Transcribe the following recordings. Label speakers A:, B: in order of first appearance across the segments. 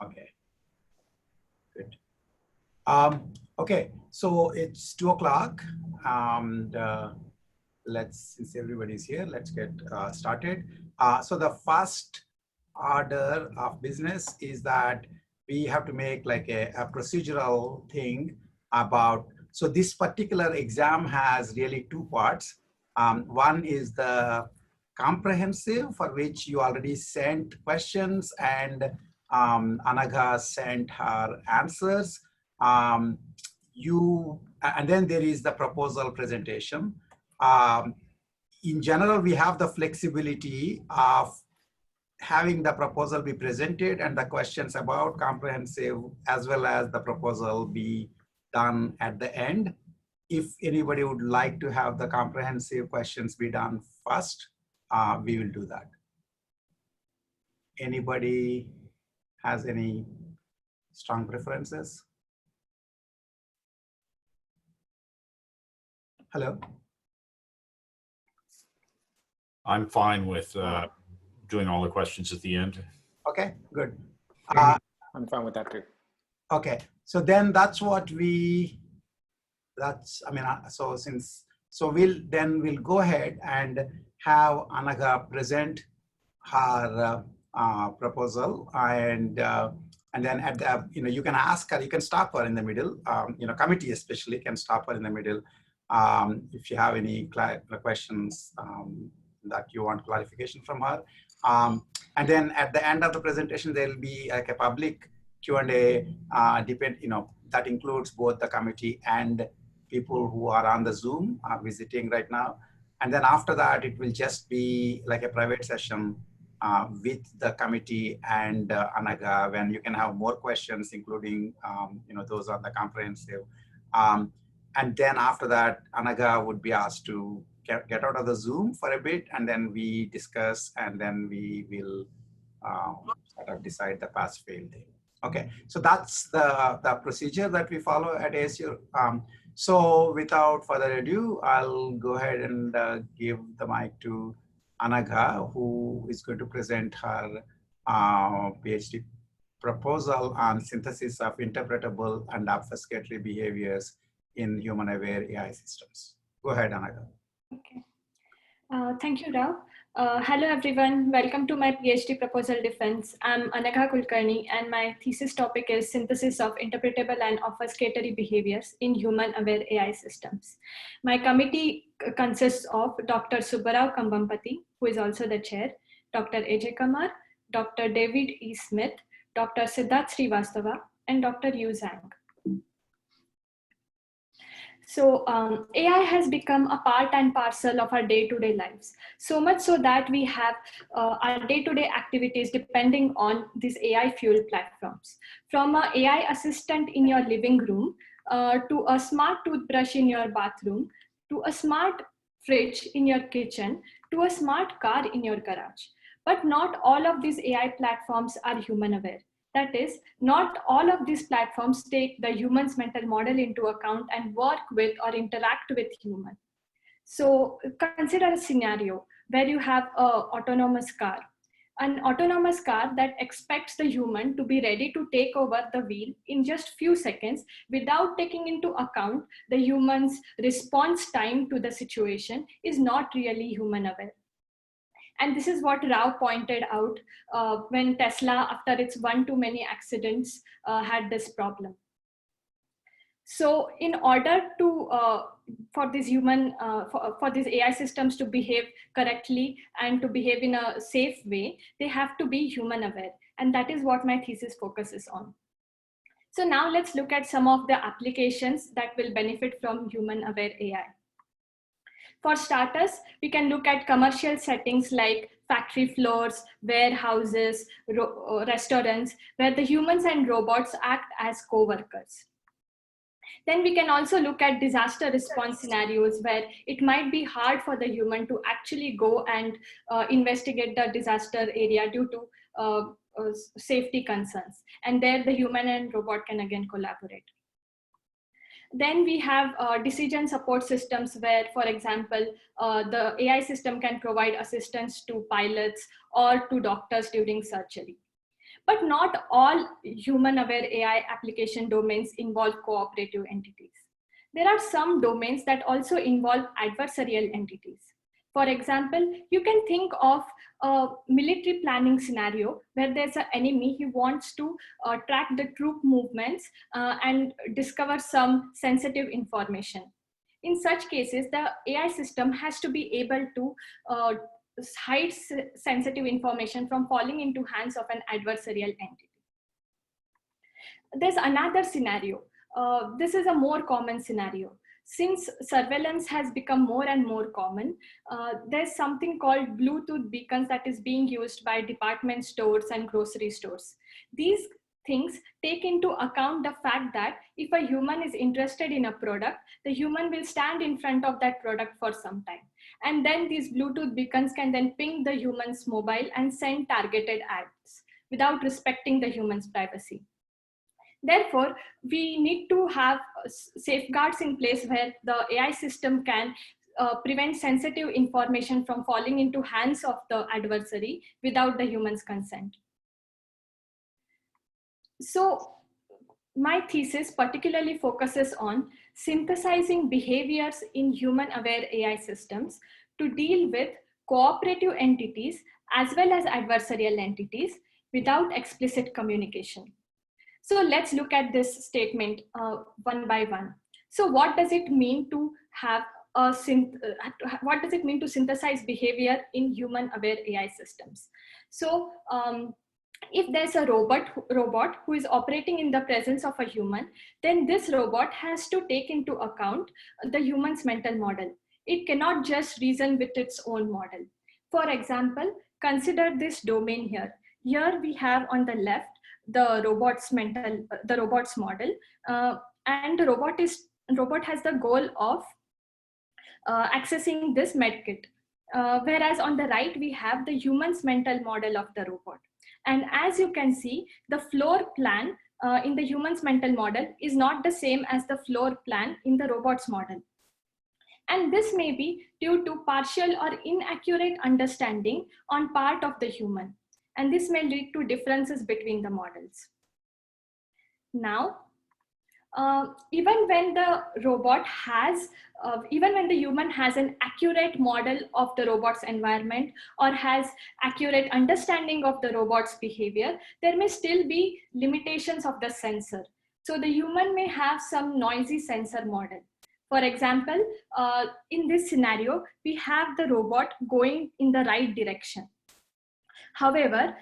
A: Okay, good. Okay, so it's 2 o'clock. And since everybody's here, let's get started. So the first order of business is that we have to make like a procedural thing about, so this particular exam has really 2 parts. One is the comprehensive, for which you already sent questions, and Anagha sent her answers. And then there is the proposal presentation. In general, we have the flexibility of having the proposal be presented and the questions about comprehensive as well as the proposal be done at the end. If anybody would like to have the comprehensive questions be done first, we will do that. Anybody has any strong preferences? Hello?
B: I'm fine with doing all the questions at the end.
A: Okay, good.
C: I'm fine with that too.
A: Okay, so then that's what we'll go ahead and have Anagha present her proposal, and then at the, you can ask her, you can stop her in the middle, committee especially can stop her in the middle if you have any questions that you want clarification from her. And then at the end of the presentation, there will be like a public Q&A, that includes both the committee and people who are on the Zoom visiting right now. And then after that, it will just be like a private session with the committee and Anagha, when you can have more questions, including those on the comprehensive. And then after that, Anagha would be asked to get out of the Zoom for a bit, and then we discuss, and then we will sort of decide the pass-fail thing. Okay, so that's the procedure that we follow at ASU. So without further ado, I'll go ahead and give the mic to Anagha, who is going to present her PhD proposal on synthesis of interpretable and obfuscatory behaviors in human-aware AI systems. Go ahead, Anagha.
D: Okay. Thank you, Rao. Hello, everyone. Welcome to my PhD proposal defense. I'm Anagha Kulkarni, and my thesis topic is synthesis of interpretable and obfuscatory behaviors in human-aware AI systems. My committee consists of Dr. Subbarao Kambampati, who is also the chair, Dr. Ajay Kumar, Dr. David E. Smith, Dr. Siddharth Srivastava, and Dr. Yu Zhang. So AI has become a part and parcel of our day-to-day lives, so much so that we have our day-to-day activities depending on these AI-fueled platforms. From an AI assistant in your living room, to a smart toothbrush in your bathroom, to a smart fridge in your kitchen, to a smart car in your garage. But not all of these AI platforms are human-aware. That is, not all of these platforms take the human's mental model into account and work with or interact with human. So consider a scenario where you have an autonomous car. An autonomous car that expects the human to be ready to take over the wheel in just few seconds without taking into account the human's response time to the situation is not really human aware. And this is what Rao pointed out when Tesla, after its one-too-many accidents, had this problem. So in order to, for these for these AI systems to behave correctly and to behave in a safe way, they have to be human aware. And that is what my thesis focuses on. So now let's look at some of the applications that will benefit from human aware AI. For starters, we can look at commercial settings like factory floors, warehouses, restaurants, where the humans and robots act as co-workers. Then we can also look at disaster response scenarios where it might be hard for the human to actually go and investigate the disaster area due to safety concerns. And there the human and robot can again collaborate. Then we have decision support systems where, for example, the AI system can provide assistance to pilots or to doctors during surgery. But not all human-aware AI application domains involve cooperative entities. There are some domains that also involve adversarial entities. For example, you can think of a military planning scenario where there's an enemy who wants to track the troop movements and discover some sensitive information. In such cases, the AI system has to be able to hide sensitive information from falling into hands of an adversarial entity. There's another scenario. This is a more common scenario. Since surveillance has become more and more common, there's something called Bluetooth beacons that is being used by department stores and grocery stores. These things take into account the fact that if a human is interested in a product, the human will stand in front of that product for some time. And then these Bluetooth beacons can then ping the human's mobile and send targeted ads without respecting the human's privacy. Therefore, we need to have safeguards in place where the AI system can prevent sensitive information from falling into hands of the adversary without the human's consent. So my thesis particularly focuses on synthesizing behaviors in human-aware AI systems to deal with cooperative entities as well as adversarial entities without explicit communication. So let's look at this statement one by one. So what does it mean to have what does it mean to synthesize behavior in human-aware AI systems? So if there's a robot who is operating in the presence of a human, then this robot has to take into account the human's mental model. It cannot just reason with its own model. For example, consider this domain here. Here we have on the left the robot's model, and the robot has the goal of accessing this medkit. Whereas on the right we have the human's mental model of the robot. And as you can see, the floor plan in the human's mental model is not the same as the floor plan in the robot's model. And this may be due to partial or inaccurate understanding on part of the human. And this may lead to differences between the models. Now, even when the human has an accurate model of the robot's environment or has accurate understanding of the robot's behavior, there may still be limitations of the sensor. So the human may have some noisy sensor model. For example, in this scenario, we have the robot going in the right direction. However,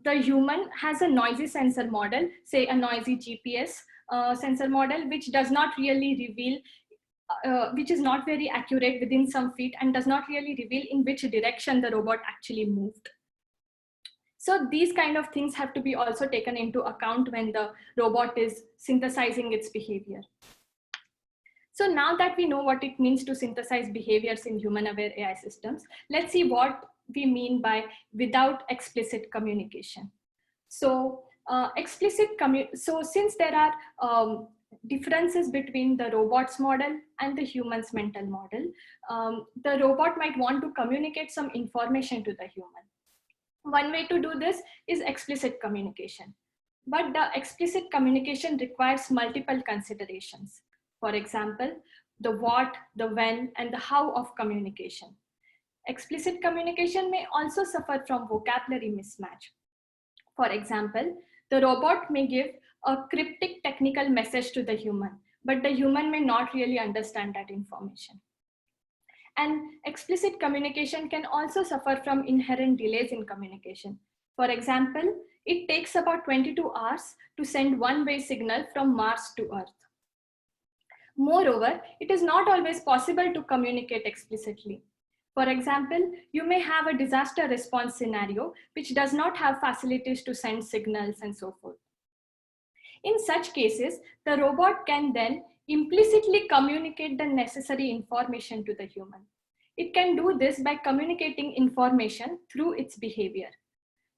D: the human has a noisy sensor model, say a noisy GPS sensor model, which does not really reveal, which is not very accurate within some feet and does not really reveal in which direction the robot actually moved. So these kind of things have to be also taken into account when the robot is synthesizing its behavior. So now that we know what it means to synthesize behaviors in human-aware AI systems, let's see what we mean by without explicit communication. So since there are differences between the robot's model and the human's mental model, the robot might want to communicate some information to the human. One way to do this is explicit communication. But the explicit communication requires multiple considerations. For example, the what, the when, and the how of communication. Explicit communication may also suffer from vocabulary mismatch. For example, the robot may give a cryptic technical message to the human, but the human may not really understand that information. And explicit communication can also suffer from inherent delays in communication. For example, it takes about 22 hours to send one-way signal from Mars to Earth. Moreover, it is not always possible to communicate explicitly. For example, you may have a disaster response scenario which does not have facilities to send signals and so forth. In such cases, the robot can then implicitly communicate the necessary information to the human. It can do this by communicating information through its behavior.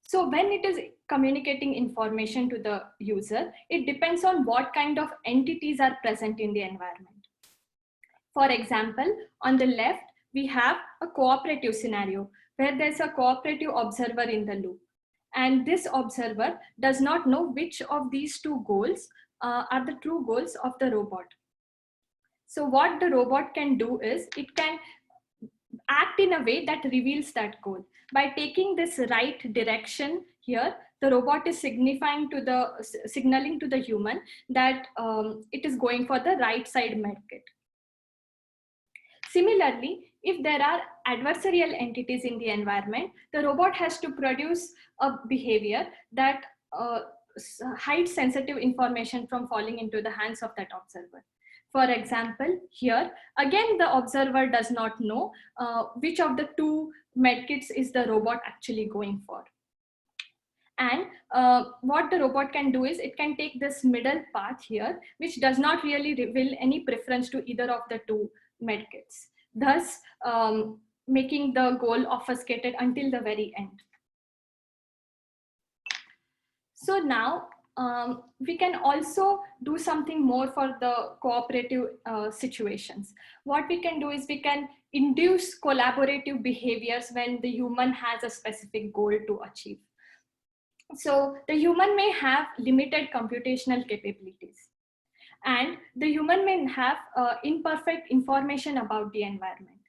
D: So when it is communicating information to the user, it depends on what kind of entities are present in the environment. For example, on the left, we have a cooperative scenario where there's a cooperative observer in the loop. And this observer does not know which of these two goals are the true goals of the robot. So what the robot can do is it can act in a way that reveals that goal. By taking this right direction here, the robot is signaling to the human that it is going for the right side medkit. Similarly, if there are adversarial entities in the environment, the robot has to produce a behavior that hides sensitive information from falling into the hands of that observer. For example, here, again, the observer does not know which of the two medkits is the robot actually going for. And what the robot can do is it can take this middle path here, which does not really reveal any preference to either of the two medkits, thus making the goal obfuscated until the very end. So now we can also do something more for the cooperative situations. What we can do is we can induce collaborative behaviors when the human has a specific goal to achieve. So the human may have limited computational capabilities, and the human may have imperfect information about the environment.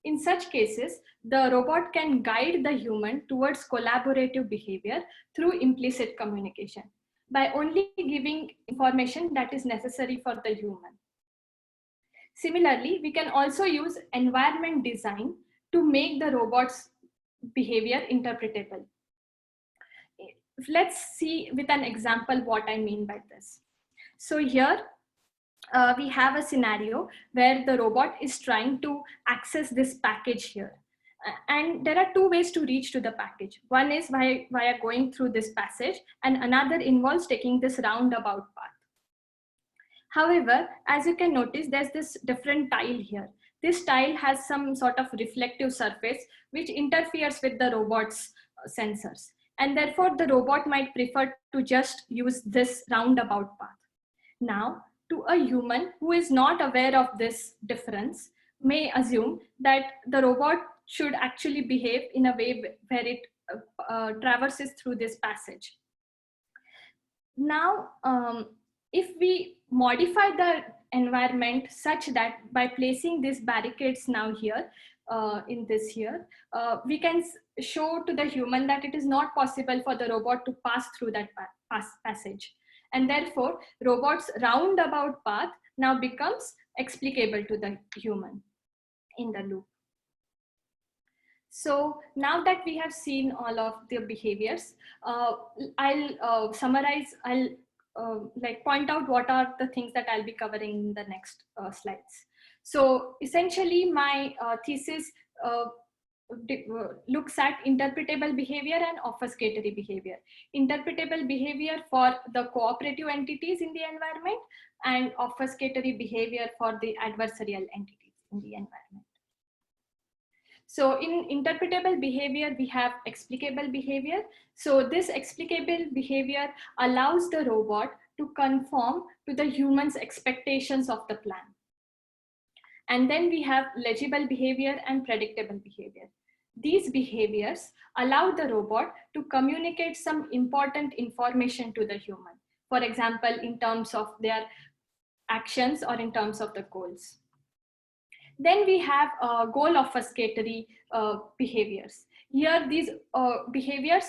D: In such cases, the robot can guide the human towards collaborative behavior through implicit communication by only giving information that is necessary for the human. Similarly, we can also use environment design to make the robot's behavior interpretable. Let's see with an example what I mean by this. So here we have a scenario where the robot is trying to access this package here. And there are two ways to reach to the package. One is via going through this passage, and another involves taking this roundabout path. However, as you can notice, there's this different tile here. This tile has some sort of reflective surface which interferes with the robot's sensors. And therefore, the robot might prefer to just use this roundabout path. Now, to a human who is not aware of this difference may assume that the robot should actually behave in a way where it traverses through this passage. Now, if we modify the environment such that by placing these barricades now here, in this here, we can show to the human that it is not possible for the robot to pass through that passage. And therefore, robot's roundabout path now becomes explicable to the human in the loop. So now that we have seen all of the behaviors, I'll summarize, I'll point out what are the things that I'll be covering in the next slides. So essentially my thesis looks at interpretable behavior and obfuscatory behavior. Interpretable behavior for the cooperative entities in the environment, and obfuscatory behavior for the adversarial entities in the environment. So in interpretable behavior, we have explicable behavior. So this explicable behavior allows the robot to conform to the human's expectations of the plan. And then we have legible behavior and predictable behavior. These behaviors allow the robot to communicate some important information to the human. For example, in terms of their actions or in terms of the goals. Then we have goal obfuscatory behaviors. Here, these behaviors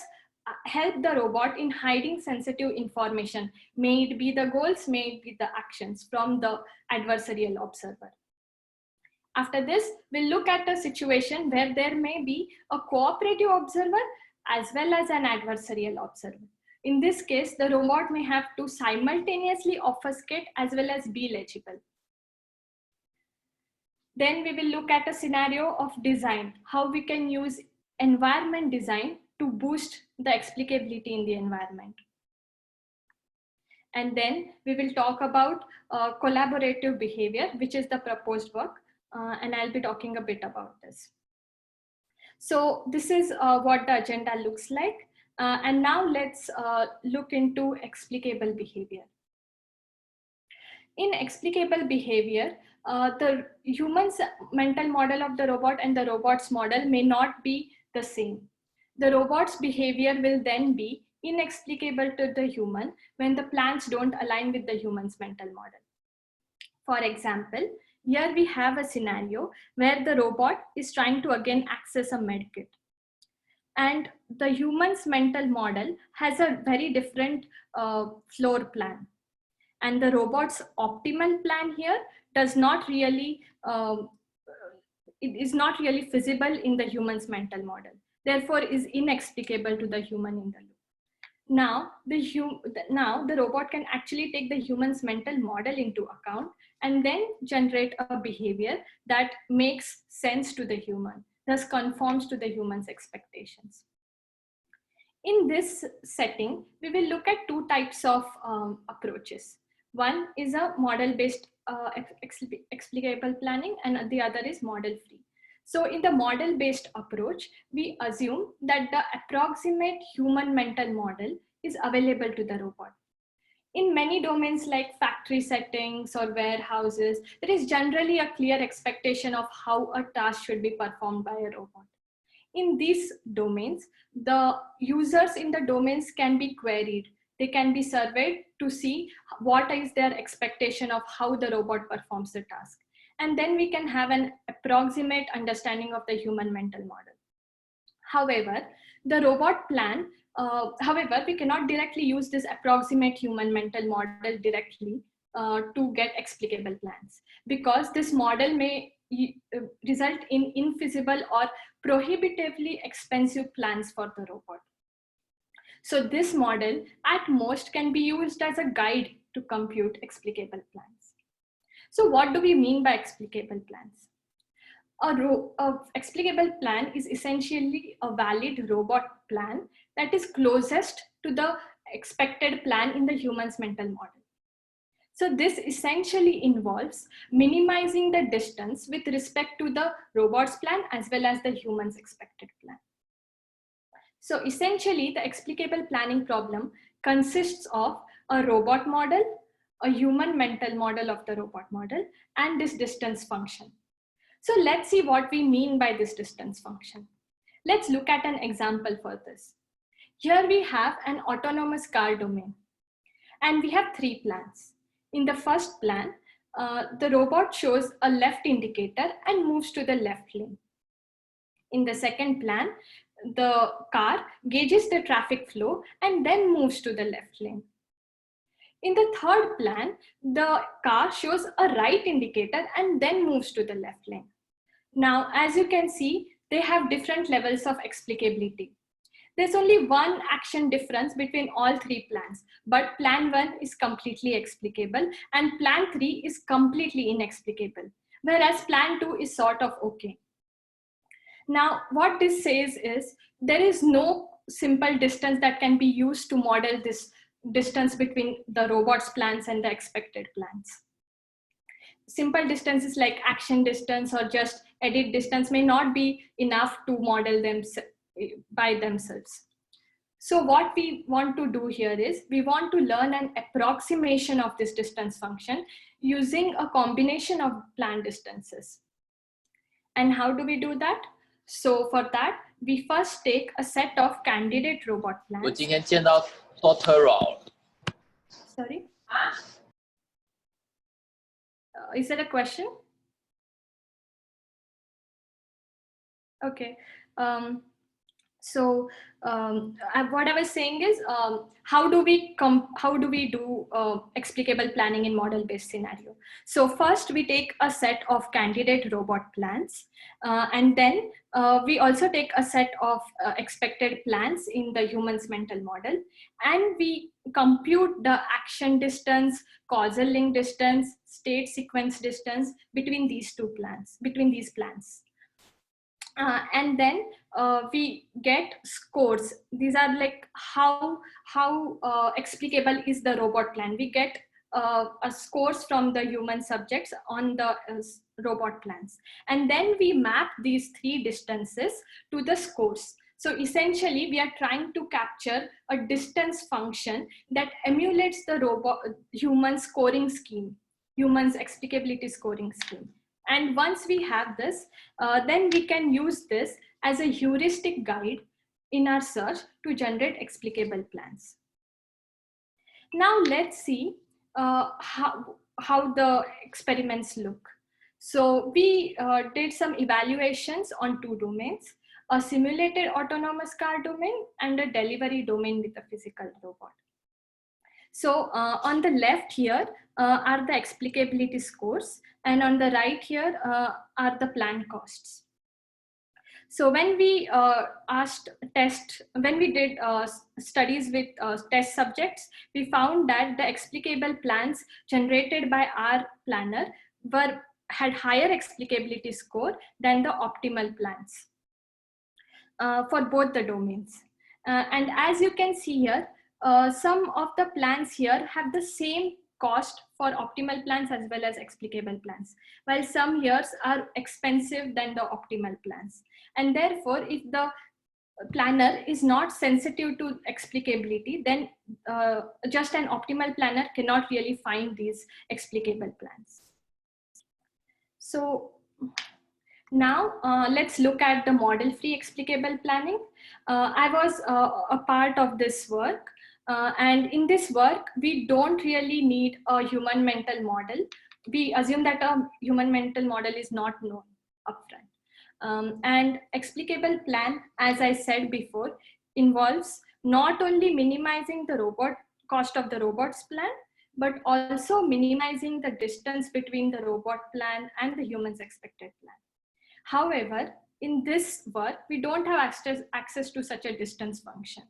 D: help the robot in hiding sensitive information, may it be the goals, may it be the actions from the adversarial observer. After this, we'll look at a situation where there may be a cooperative observer as well as an adversarial observer. In this case, the robot may have to simultaneously obfuscate as well as be legible. Then we will look at a scenario of design, how we can use environment design to boost the explicability in the environment. And then we will talk about collaborative behavior, which is the proposed work. And I'll be talking a bit about this. So this is what the agenda looks like. And now let's look into explicable behavior. In explicable behavior, the human's mental model of the robot and the robot's model may not be the same. The robot's behavior will then be inexplicable to the human when the plans don't align with the human's mental model. For example, here we have a scenario where the robot is trying to again access a medkit. And the human's mental model has a very different floor plan. And the robot's optimal plan here does not really, it is not really feasible in the human's mental model. Therefore, is inexplicable to the human in the loop. Now the robot can actually take the human's mental model into account and then generate a behavior that makes sense to the human, thus conforms to the human's expectations. In this setting, we will look at two types of approaches. One is a model-based explicable planning, and the other is model-free. So in the model-based approach, we assume that the approximate human mental model is available to the robot. In many domains like factory settings or warehouses, there is generally a clear expectation of how a task should be performed by a robot. In these domains, the users in the domains can be queried. They can be surveyed to see what is their expectation of how the robot performs the task. And then we can have an approximate understanding of the human mental model. However, the robot plan, we cannot directly use this approximate human mental model directly to get explicable plans, because this model may result in infeasible or prohibitively expensive plans for the robot. So this model at most can be used as a guide to compute explicable plans. So what do we mean by explicable plans? A explicable plan is essentially a valid robot plan that is closest to the expected plan in the human's mental model. So this essentially involves minimizing the distance with respect to the robot's plan as well as the human's expected plan. So essentially, the explicable planning problem consists of a robot model, a human mental model of the robot model, and this distance function. So let's see what we mean by this distance function. Let's look at an example for this. Here we have an autonomous car domain, and we have three plans. In the first plan, the robot shows a left indicator and moves to the left lane. In the second plan, the car gauges the traffic flow and then moves to the left lane. In the third plan, the car shows a right indicator and then moves to the left lane. Now, as you can see, they have different levels of explicability. There's only one action difference between all three plans, but plan 1 is completely explicable and plan 3 is completely inexplicable, whereas plan 2 is sort of okay. Now, what this says is there is no simple distance that can be used to model this distance between the robot's plans and the expected plans. Simple distances like action distance or just edit distance may not be enough to model them by themselves. So what we want to do here is we want to learn an approximation of this distance function using a combination of plan distances. And how do we do that? So for that, we first take a set of candidate robot plans.
E: 我今天见到 Totoro。
D: Sorry? Is that a question? Okay. What I was saying is, how do we do explicable planning in model-based scenario? So first we take a set of candidate robot plans, and then we also take a set of expected plans in the human's mental model, and we compute the action distance, causal link distance, state sequence distance between these plans. And then we get scores. These are like how explicable is the robot plan. We get scores from the human subjects on the robot plans. And then we map these three distances to the scores. So essentially, we are trying to capture a distance function that emulates the human scoring scheme, human's explicability scoring scheme. And once we have this, then we can use this as a heuristic guide in our search to generate explicable plans. Now let's see how the experiments look. So we did some evaluations on 2 domains, a simulated autonomous car domain and a delivery domain with a physical robot. So on the left here are the explicability scores, and on the right here are the plan costs. So when we did studies with test subjects, we found that the explicable plans generated by our planner had higher explicability score than the optimal plans for both the domains. And as you can see here, some of the plans here have the same cost for optimal plans as well as explicable plans, while some here are expensive than the optimal plans. And therefore, if the planner is not sensitive to explicability, then just an optimal planner cannot really find these explicable plans. So now let's look at the model-free explicable planning. I was a part of this work. And in this work, we don't really need a human mental model. We assume that a human mental model is not known upfront. And explicable plan, as I said before, involves not only minimizing the cost of the robot's plan, but also minimizing the distance between the robot plan and the human's expected plan. However, in this work, we don't have access to such a distance function.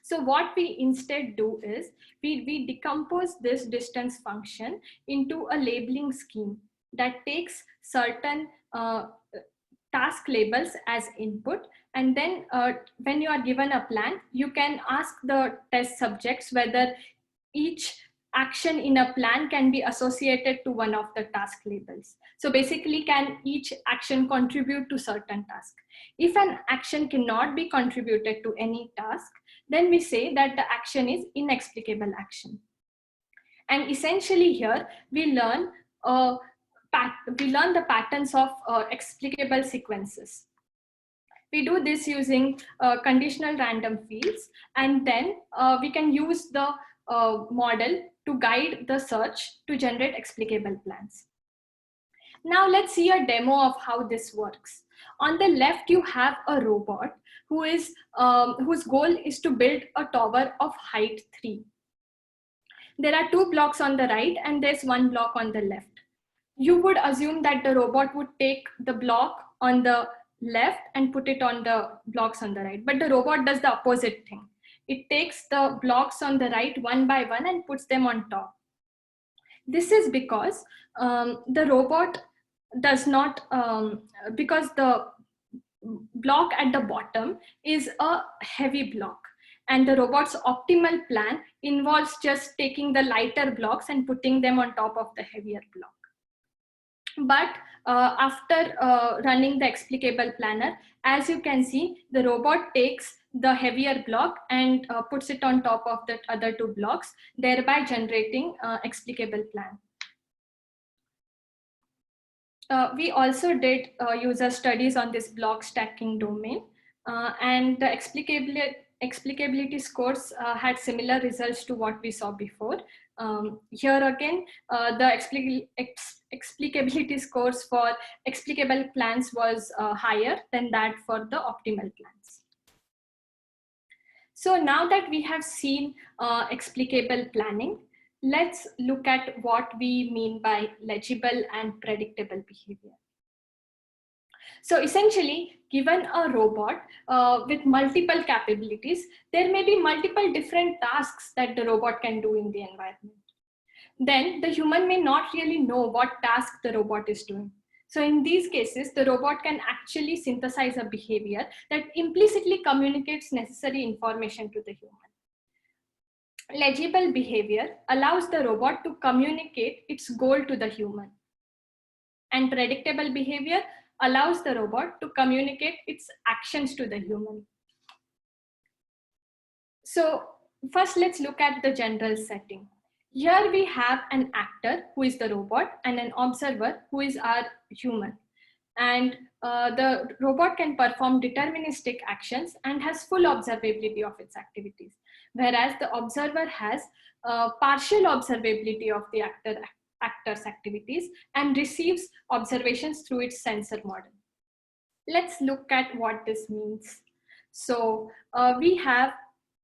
D: So what we instead do is we decompose this distance function into a labeling scheme that takes certain task labels as input. And then when you are given a plan, you can ask the test subjects whether each action in a plan can be associated to one of the task labels. So basically, can each action contribute to certain task? If an action cannot be contributed to any task, then we say that the action is inexplicable action. And essentially here, we learn the patterns of explicable sequences. We do this using conditional random fields, and then we can use the model to guide the search to generate explicable plans. Now let's see a demo of how this works. On the left, you have a robot whose goal is to build a tower of height 3. There are 2 blocks on the right and there's 1 block on the left. You would assume that the robot would take the block on the left and put it on the blocks on the right, but the robot does the opposite thing. It takes the blocks on the right one by one and puts them on top. This is because the robot does not, because the block at the bottom is a heavy block, and the robot's optimal plan involves just taking the lighter blocks and putting them on top of the heavier block. But after running the explicable planner, as you can see, the robot takes the heavier block and puts it on top of the other 2 blocks, thereby generating explicable plan. We also did user studies on this block stacking domain, and the explicability scores had similar results to what we saw before. Here again, the explicability scores for explicable plans was higher than that for the optimal plans. So now that we have seen explicable planning, let's look at what we mean by legible and predictable behavior. So essentially, given a robot with multiple capabilities, there may be multiple different tasks that the robot can do in the environment. Then the human may not really know what task the robot is doing. So in these cases, the robot can actually synthesize a behavior that implicitly communicates necessary information to the human. Legible behavior allows the robot to communicate its goal to the human. And predictable behavior allows the robot to communicate its actions to the human. So first, let's look at the general setting. Here we have an actor who is the robot and an observer who is our human. And the robot can perform deterministic actions and has full observability of its activities, whereas the observer has partial observability of the actor's activities and receives observations through its sensor model. Let's look at what this means. So we have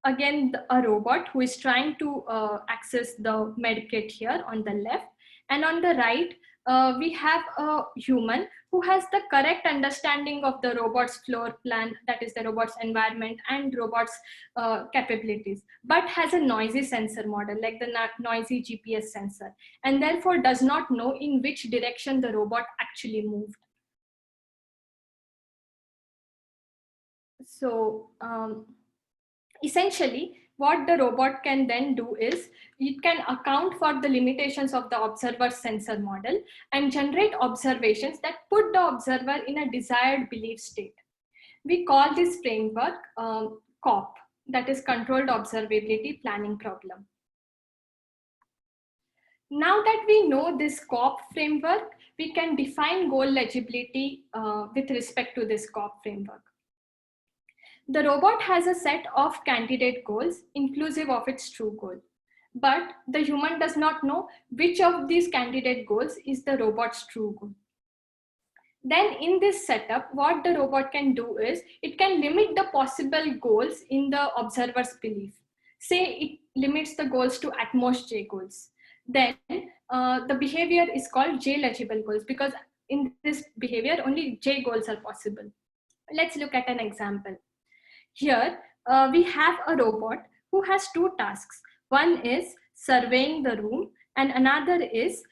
D: again a robot who is trying to access the medkit here on the left, and on the right we have a human who has the correct understanding of the robot's floor plan, that is the robot's environment and robot's capabilities, but has a noisy sensor model like the noisy GPS sensor, and therefore does not know in which direction the robot actually moved. So essentially, what the robot can then do is it can account for the limitations of the observer's sensor model and generate observations that put the observer in a desired belief state. We call this framework COP, that is Controlled Observability Planning Problem. Now that we know this COP framework, we can define goal legibility with respect to this COP framework. The robot has a set of candidate goals inclusive of its true goal, but the human does not know which of these candidate goals is the robot's true goal. Then in this setup, what the robot can do is it can limit the possible goals in the observer's belief. Say it limits the goals to at most J goals. Then the behavior is called J legible goals, because in this behavior only J goals are possible. Let's look at an example. Here we have a robot who has two tasks. One is surveying the room and another is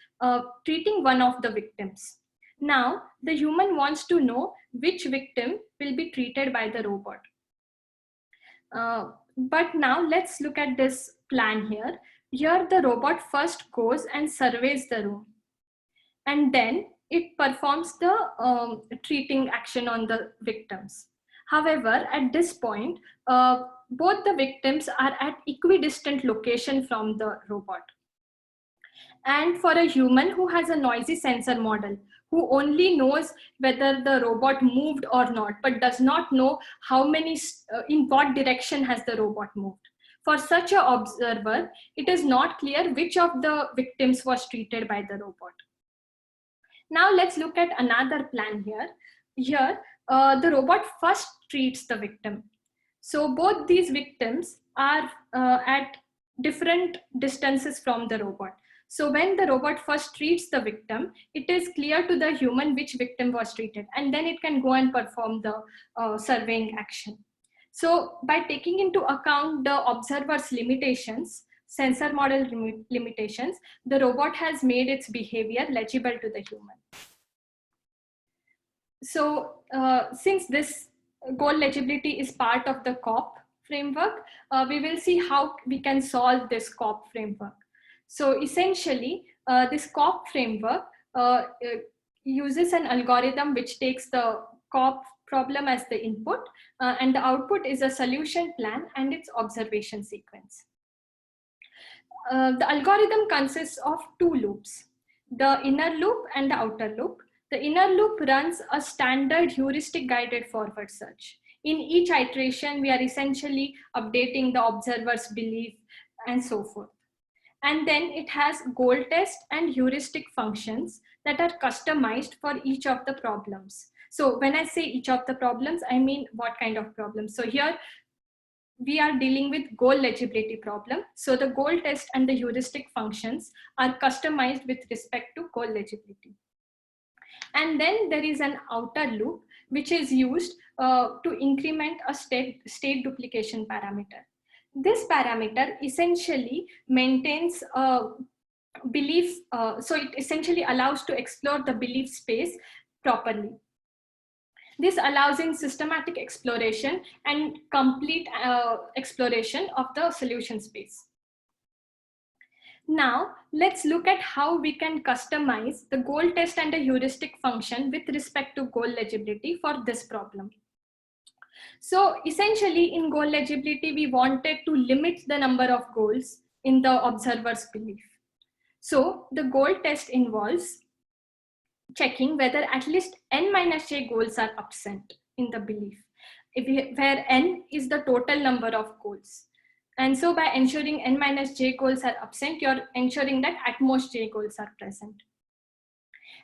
D: treating one of the victims. Now the human wants to know which victim will be treated by the robot. But now let's look at this plan here. Here the robot first goes and surveys the room, and then it performs the treating action on the victims. However, at this point, both the victims are at equidistant location from the robot. And for a human who has a noisy sensor model, who only knows whether the robot moved or not, but does not know how many, in what direction has the robot moved. For such an observer, it is not clear which of the victims was treated by the robot. Now let's look at another plan here. Here, the robot first treats the victim. So both these victims are at different distances from the robot. So when the robot first treats the victim, it is clear to the human which victim was treated, and then it can go and perform the surveying action. So by taking into account the observer's limitations, sensor model limitations, the robot has made its behavior legible to the human. So since this goal legibility is part of the COP framework, we will see how we can solve this COP framework. So essentially, this COP framework uses an algorithm which takes the COP problem as the input, and the output is a solution plan and its observation sequence. The algorithm consists of two loops, the inner loop and the outer loop. The inner loop runs a standard heuristic guided forward search. In each iteration, we are essentially updating the observer's belief and so forth. And then it has goal test and heuristic functions that are customized for each of the problems. So when I say each of the problems, I mean what kind of problems. So here we are dealing with goal legibility problem. So the goal test and the heuristic functions are customized with respect to goal legibility. And then there is an outer loop, which is used to increment a state duplication parameter. This parameter essentially maintains a belief, so it essentially allows to explore the belief space properly. This allows in systematic exploration and complete exploration of the solution space. Now, let's look at how we can customize the goal test and the heuristic function with respect to goal legibility for this problem. So essentially in goal legibility, we wanted to limit the number of goals in the observer's belief. So the goal test involves checking whether at least n minus j goals are absent in the belief, where n is the total number of goals. And so by ensuring n minus j goals are absent, you're ensuring that at most j goals are present.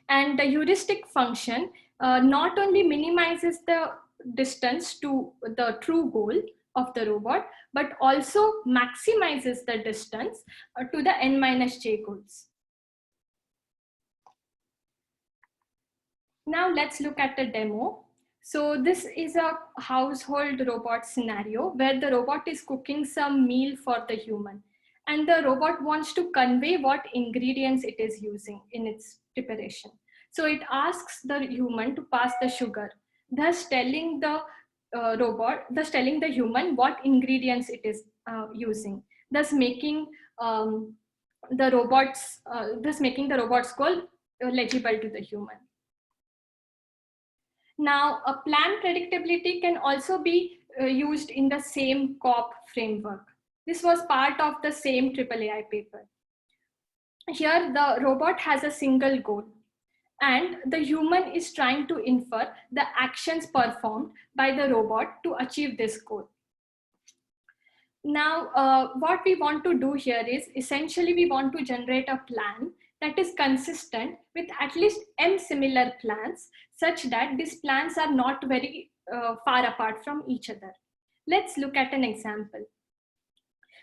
D: And the heuristic function not only minimizes the distance to the true goal of the robot, but also maximizes the distance to the n minus j goals. Now let's look at a demo. So this is a household robot scenario where the robot is cooking some meal for the human, and the robot wants to convey what ingredients it is using in its preparation. So it asks the human to pass the sugar, thus telling the telling the human what ingredients it is using, thus making the robot's goal legible to the human. Now, a plan predictability can also be used in the same COP framework. This was part of the same AAAI paper. Here, the robot has a single goal, and the human is trying to infer the actions performed by the robot to achieve this goal. Now, what we want to do here is essentially we want to generate a plan that is consistent with at least m similar plans, such that these plans are not very far apart from each other. Let's look at an example.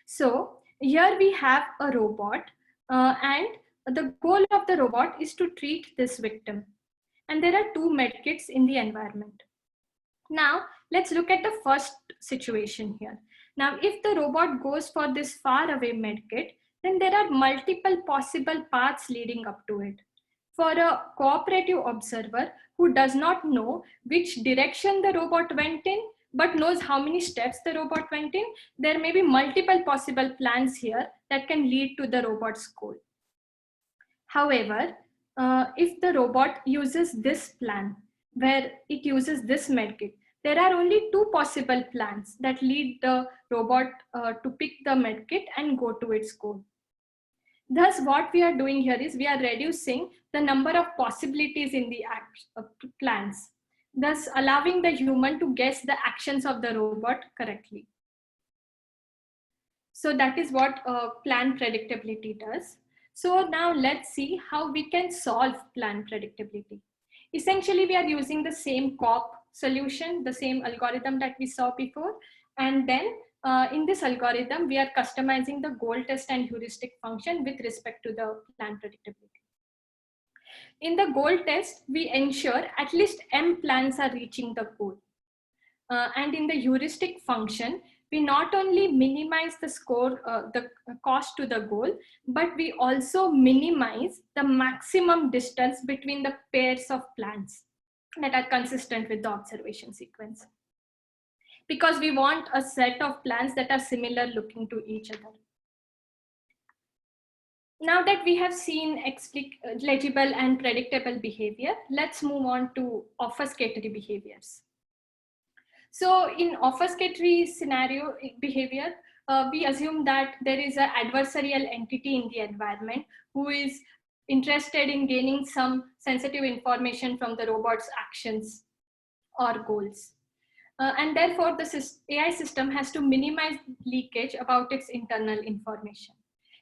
D: So here we have a robot and the goal of the robot is to treat this victim. And there are 2 medkits in the environment. Now, let's look at the first situation here. Now, if the robot goes for this far away medkit, then there are multiple possible paths leading up to it. For a cooperative observer who does not know which direction the robot went in, but knows how many steps the robot went in, there may be multiple possible plans here that can lead to the robot's goal. However, if the robot uses this plan, where it uses this medkit, there are only 2 possible plans that lead the robot to pick the medkit and go to its goal. Thus, what we are doing here is we are reducing the number of possibilities in the plans, thus allowing the human to guess the actions of the robot correctly. So that is what plan predictability does. So now let's see how we can solve plan predictability. Essentially, we are using the same COP solution, the same algorithm that we saw before. And then in this algorithm, we are customizing the goal test and heuristic function with respect to the plan predictability. In the goal test, we ensure at least m plans are reaching the goal. And in the heuristic function, we not only minimize the score, the cost to the goal, but we also minimize the maximum distance between the pairs of plans that are consistent with the observation sequence. Because we want a set of plans that are similar looking to each other. Now that we have seen legible and predictable behavior, let's move on to obfuscatory behaviors. So in obfuscatory scenario behavior, we assume that there is an adversarial entity in the environment who is interested in gaining some sensitive information from the robot's actions or goals. And therefore, the AI system has to minimize leakage about its internal information.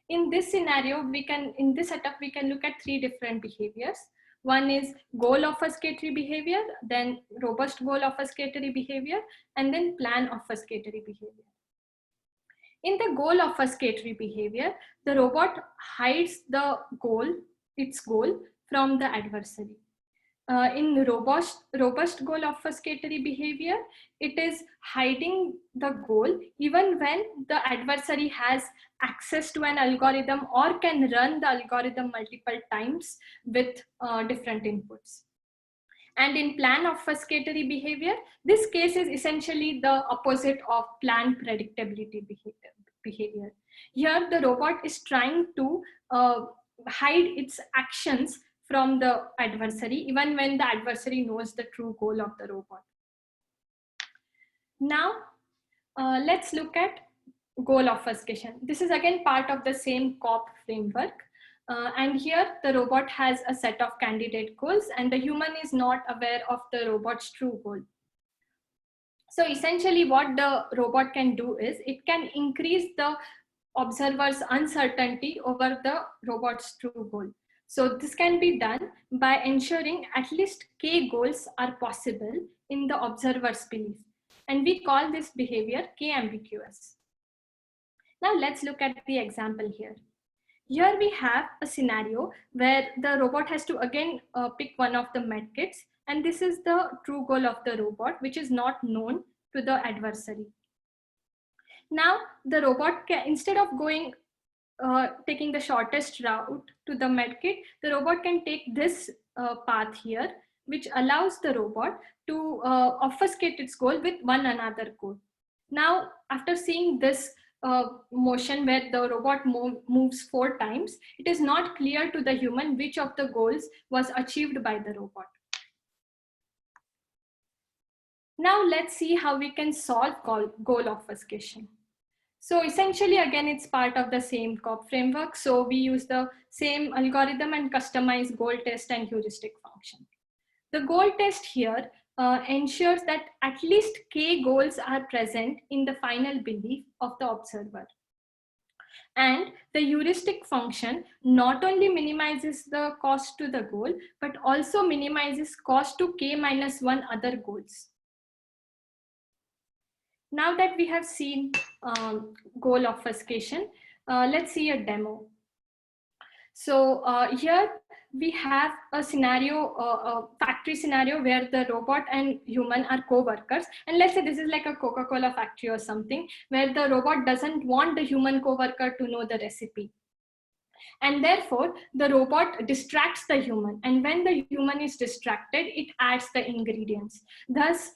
D: In this scenario, in this setup, we can look at 3 different behaviors. One is goal obfuscatory behavior, then robust goal obfuscatory behavior, and then plan obfuscatory behavior. In the goal obfuscatory behavior, the robot hides the its goal from the adversary. In robust goal obfuscatory behavior, it is hiding the goal even when the adversary has access to an algorithm or can run the algorithm multiple times with different inputs. And in plan obfuscatory behavior, this case is essentially the opposite of plan predictability behavior. Here, the robot is trying to hide its actions from the adversary, even when the adversary knows the true goal of the robot. Now, let's look at goal obfuscation. This is again part of the same COP framework. And here the robot has a set of candidate goals and the human is not aware of the robot's true goal. So essentially what the robot can do is it can increase the observer's uncertainty over the robot's true goal. So this can be done by ensuring at least K goals are possible in the observer's belief. And we call this behavior K-ambiguous. Now let's look at the example here. Here we have a scenario where the robot has to again pick one of the medkits, and this is the true goal of the robot, which is not known to the adversary. Now the robot can, instead of going taking the shortest route to the medkit, the robot can take this path here, which allows the robot to obfuscate its goal with one another goal. Now, after seeing this motion where the robot moves 4 times, it is not clear to the human which of the goals was achieved by the robot. Now let's see how we can solve goal obfuscation. So essentially, again, it's part of the same COP framework. So we use the same algorithm and customize goal test and heuristic function. The goal test here ensures that at least K goals are present in the final belief of the observer. And the heuristic function not only minimizes the cost to the goal, but also minimizes cost to K-1 other goals. Now that we have seen goal obfuscation, let's see a demo. So here we have a scenario, a factory scenario where the robot and human are co-workers. And let's say this is like a Coca-Cola factory or something where the robot doesn't want the human co-worker to know the recipe. And therefore, the robot distracts the human. And when the human is distracted, it adds the ingredients, thus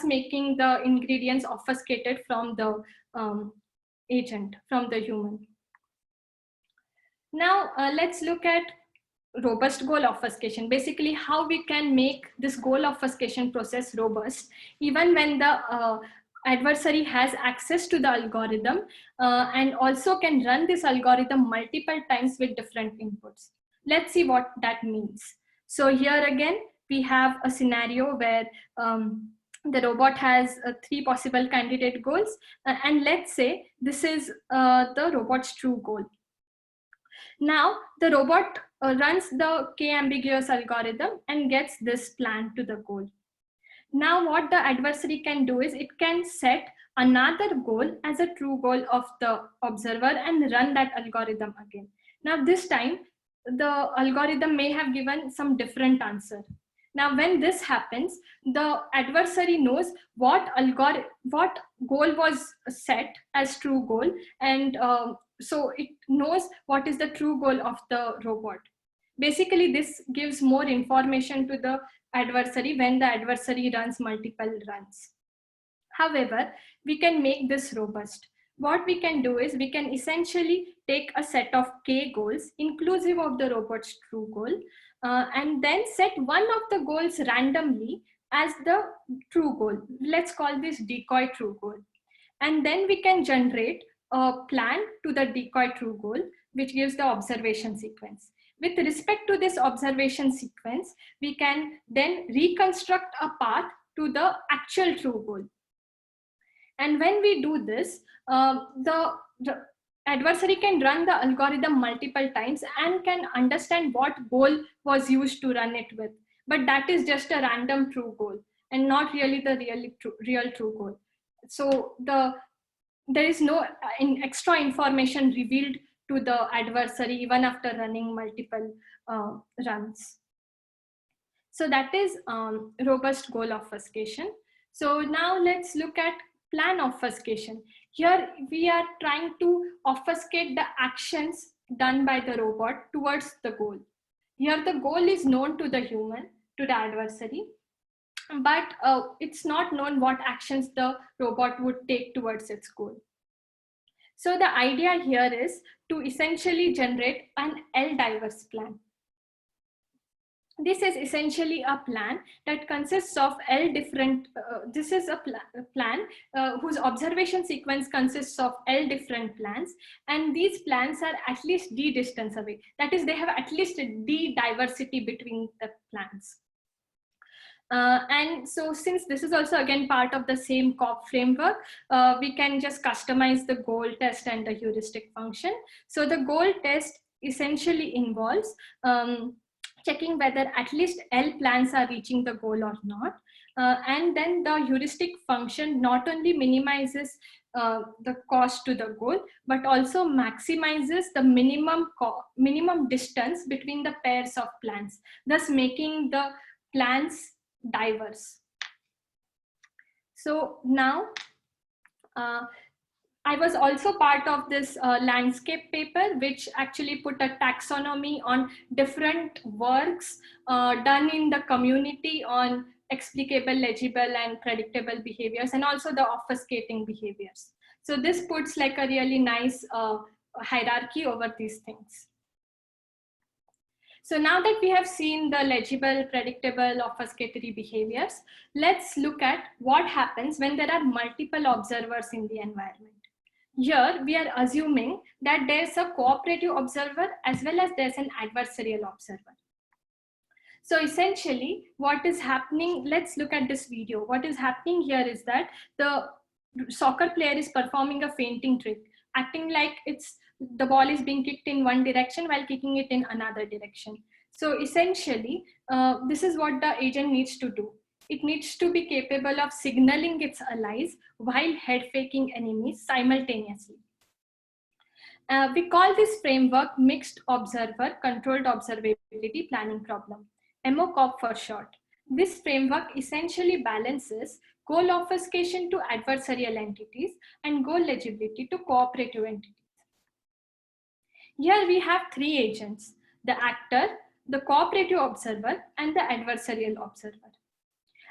D: making the ingredients obfuscated from the agent, from the human. Now, let's look at robust goal obfuscation. Basically, how we can make this goal obfuscation process robust, even when the adversary has access to the algorithm and also can run this algorithm multiple times with different inputs. Let's see what that means. So here again, we have a scenario where the robot has 3 possible candidate goals. And let's say this is the robot's true goal. Now the robot runs the K-ambiguous algorithm and gets this plan to the goal. Now what the adversary can do is it can set another goal as a true goal of the observer and run that algorithm again. Now this time the algorithm may have given some different answer. Now when this happens, the adversary knows what goal was set as true goal, and so it knows what is the true goal of the robot. Basically, this gives more information to the adversary when the adversary runs multiple runs. However, we can make this robust. What we can do is we can essentially take a set of K goals inclusive of the robot's true goal and then set one of the goals randomly as the true goal. Let's call this decoy true goal. And then we can generate a plan to the decoy true goal, which gives the observation sequence. With respect to this observation sequence, we can then reconstruct a path to the actual true goal. And when we do this, the adversary can run the algorithm multiple times and can understand what goal was used to run it with. But that is just a random true goal and not really the real true goal. So there is no extra information revealed to the adversary even after running multiple runs. So that is robust goal obfuscation. So now let's look at plan obfuscation. Here we are trying to obfuscate the actions done by the robot towards the goal. Here the goal is known to the human, to the adversary, but it's not known what actions the robot would take towards its goal. So the idea here is to essentially generate an L-diverse plan. This is essentially a plan that consists of L different, this is a plan whose observation sequence consists of L different plans, and these plans are at least D distance away. That is, they have at least a D diversity between the plans. And so since this is also again part of the same COP framework, we can just customize the goal test and the heuristic function. So the goal test essentially involves checking whether at least L plans are reaching the goal or not. And then the heuristic function not only minimizes the cost to the goal, but also maximizes the minimum distance between the pairs of plans, thus making the plans diverse. So now, I was also part of this landscape paper, which actually put a taxonomy on different works done in the community on explicable, legible, and predictable behaviors, and also the obfuscating behaviors. So this puts like a really nice hierarchy over these things. So now that we have seen the legible, predictable, obfuscatory behaviors, let's look at what happens when there are multiple observers in the environment. Here, we are assuming that there's a cooperative observer as well as there's an adversarial observer. So essentially, what is happening, let's look at this video. What is happening here is that the soccer player is performing a feinting trick, acting like the ball is being kicked in one direction while kicking it in another direction. So essentially, this is what the agent needs to do. It needs to be capable of signaling its allies while head faking enemies simultaneously. We call this framework Mixed Observer Controlled Observability Planning Problem, MOCOP for short. This framework essentially balances goal obfuscation to adversarial entities and goal legibility to cooperative entities. Here we have three agents: the actor, the cooperative observer, and the adversarial observer.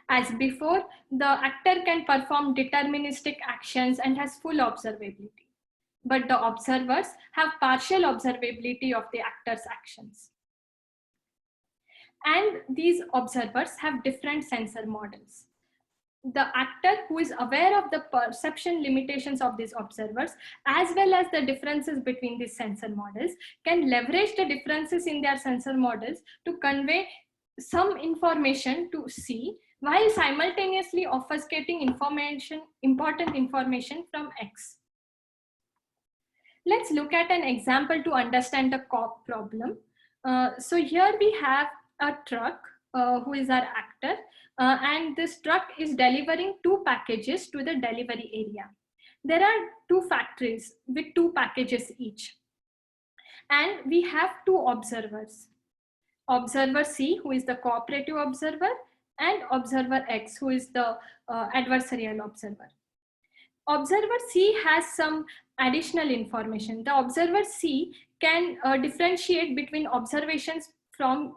D: As before, the actor can perform deterministic actions and has full observability, but the observers have partial observability of the actor's actions. And these observers have different sensor models. The actor, who is aware of the perception limitations of these observers, as well as the differences between these sensor models, can leverage the differences in their sensor models to convey some information to C, while simultaneously obfuscating important information from X. Let's look at an example to understand the COP problem. So here we have a truck who is our actor, and this truck is delivering 2 packages to the delivery area. There are 2 factories with 2 packages each. And we have 2 observers. Observer C, who is the cooperative observer, and observer X, who is the adversarial observer. Observer C has some additional information. The observer C can differentiate between observations from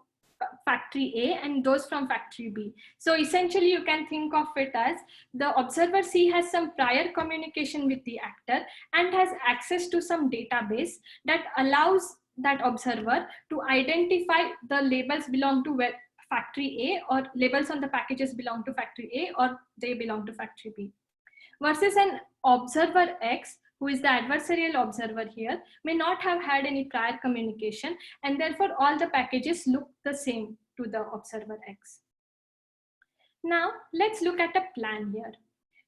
D: factory A and those from factory B. So essentially you can think of it as the observer C has some prior communication with the actor and has access to some database that allows that observer to identify the labels belong to factory A, or labels on the packages belong to factory A, or they belong to factory B. Versus an observer X, who is the adversarial observer here, may not have had any prior communication, and therefore all the packages look the same to the observer X. Now let's look at a plan here.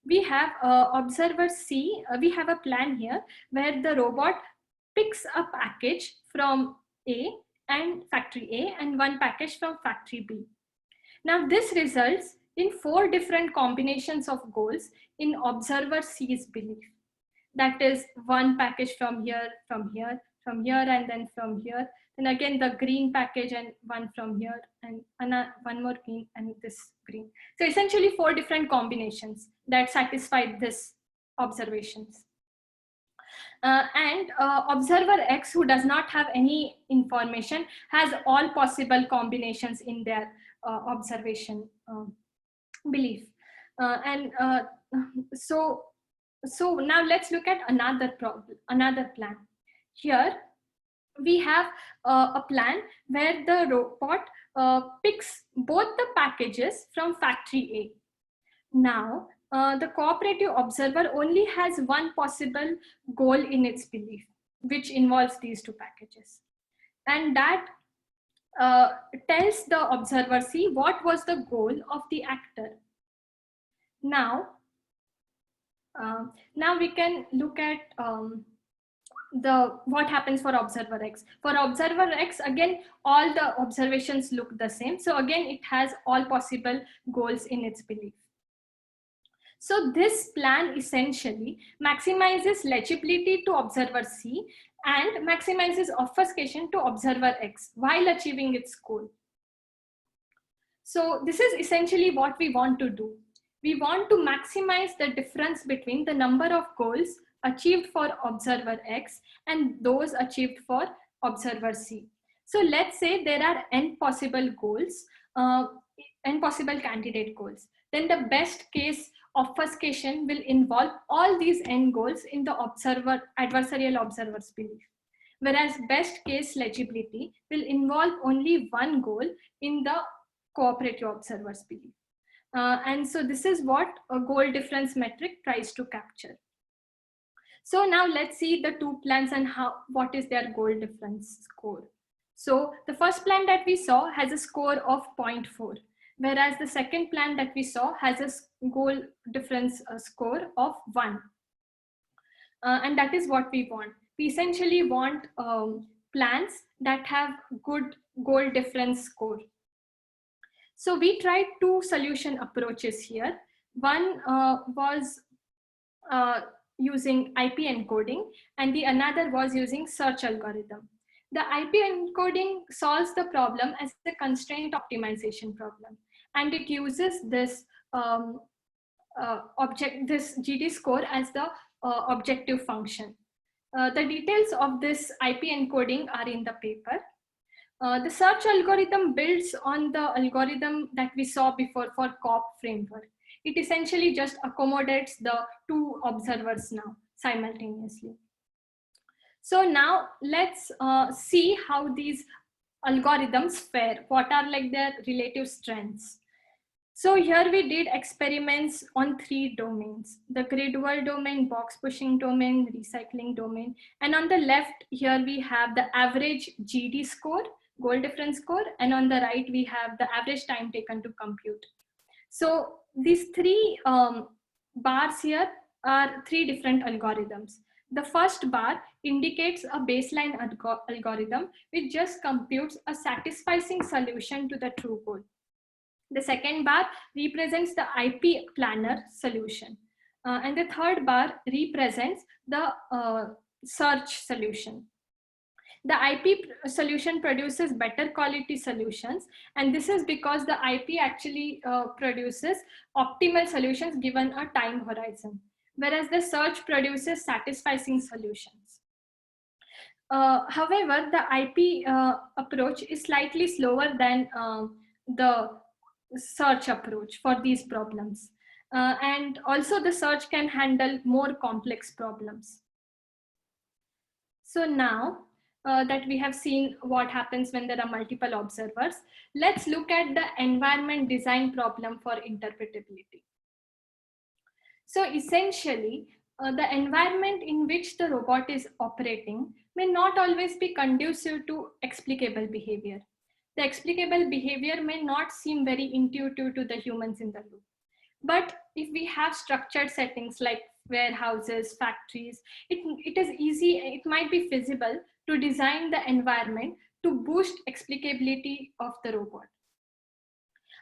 D: We have observer C, we have a plan here where the robot picks a package from A and factory A and 1 package from factory B. Now this results in 4 different combinations of goals in observer C's belief. That is 1 package from here, from here, from here, and then from here. Then again the green package and 1 from here, and 1 more green and this green. So essentially 4 different combinations that satisfy this observations. Observer X, who does not have any information, has all possible combinations in their observation belief. So now let's look at another problem, another plan. Here, we have a plan where the robot picks both the packages from factory A. Now, the cooperative observer only has one possible goal in its belief, which involves these two packages. And that tells the observer C what was the goal of the actor. Now we can look at what happens for observer X. For observer X, again, all the observations look the same. So again, it has all possible goals in its belief. So this plan essentially maximizes legibility to observer C and maximizes obfuscation to observer X while achieving its goal. So this is essentially what we want to do. We want to maximize the difference between the number of goals achieved for observer X and those achieved for observer C. So let's say there are n possible goals, n possible candidate goals. Then the best case obfuscation will involve all these n goals in the adversarial observer's belief. Whereas best case legibility will involve only one goal in the cooperative observer's belief. And so this is what a goal difference metric tries to capture. So now let's see the two plans and what is their goal difference score. So the first plan that we saw has a score of 0.4, whereas the second plan that we saw has a goal difference score of 1. And that is what we want. We essentially want plans that have good goal difference score. So we tried two solution approaches here. One was using IP encoding, and the another was using search algorithm. The IP encoding solves the problem as a constraint optimization problem, and it uses this this GD score as the objective function. The details of this IP encoding are in the paper. The search algorithm builds on the algorithm that we saw before for COP framework. It essentially just accommodates the two observers now simultaneously. So now let's see how these algorithms fare. What are like their relative strengths? So here we did experiments on 3 domains: the grid world domain, box pushing domain, recycling domain. And on the left here we have the average GD score, goal difference score, and on the right we have the average time taken to compute. So these 3 bars here are 3 different algorithms. The first bar indicates a baseline algorithm which just computes a satisfying solution to the true goal. The second bar represents the IP planner solution. And the third bar represents the search solution. The IP solution produces better quality solutions, and this is because the IP actually produces optimal solutions given a time horizon, whereas the search produces satisfying solutions. However, the IP approach is slightly slower than the search approach for these problems. And also the search can handle more complex problems. So now that we have seen what happens when there are multiple observers, let's look at the environment design problem for interpretability. So essentially, the environment in which the robot is operating may not always be conducive to explicable behavior. The explicable behavior may not seem very intuitive to the humans in the loop. But if we have structured settings like warehouses, factories, it might be feasible to design the environment to boost explicability of the robot.